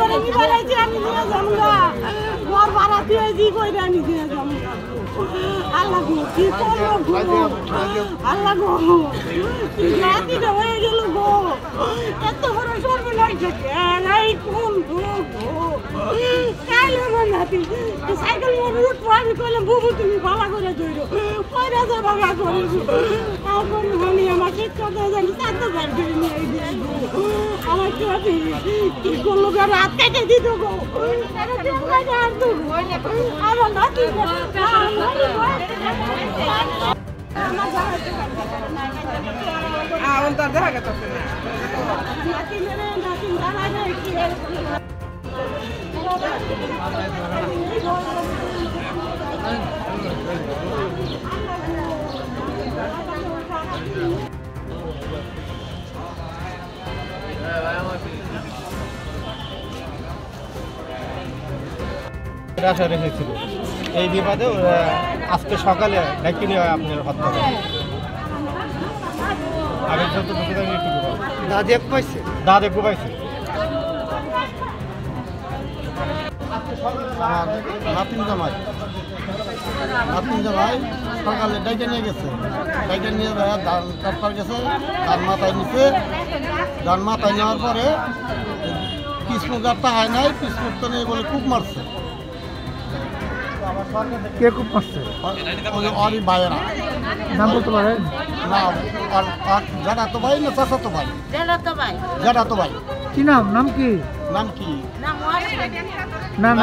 করে নিবারাইছি আমি নিয়ে যামগা ঘর ভাড়া দিয়েছি কইরা আমি দিয়ে যাবো আল্লাহ গো কি করবো আল্লাহ গো রাতিটা হয়ে গেল গো এত বড় সর্বনাশ এই কোন গো কাল আমার নাতি সাইকেল মোড় উঠবো আমি কইলাম বুবু তুমি ভালো করে ধরো কইরা যা বাবা করে এখন আমি আমার শিক্ষা দিয়ে জানি 4,000 করে নিয়ে দিয়ে আমার কি করলো রাত কেটে দিত গো আমার নাতি দেখা গেছে আশা রেখেছিল এই বিবাদে আজকে সকালে ডাকি নিয়ে আপনার হত্যা করে আগের যত দাদি এক পাইছে দাদি একটু পাইছে নাতিন জামাই সকালে ডাইকে নিয়ে গেছে ডাইকে নিয়ে ধান কাটবার গেছে ধান মাথায় নিচ্ছে ধান মাথায় নেওয়ার পরে পিসমুখ গাছটা হয় নাই পিসমুখটা নিয়ে বলে খুব মারছে কে খুব মারছে ওরই ভাইয়েরা নাম বলতে পারেন না জানা তো ভাই না চাষা তো ভাই জানা তো ভাই কি নাম কি নাম নাম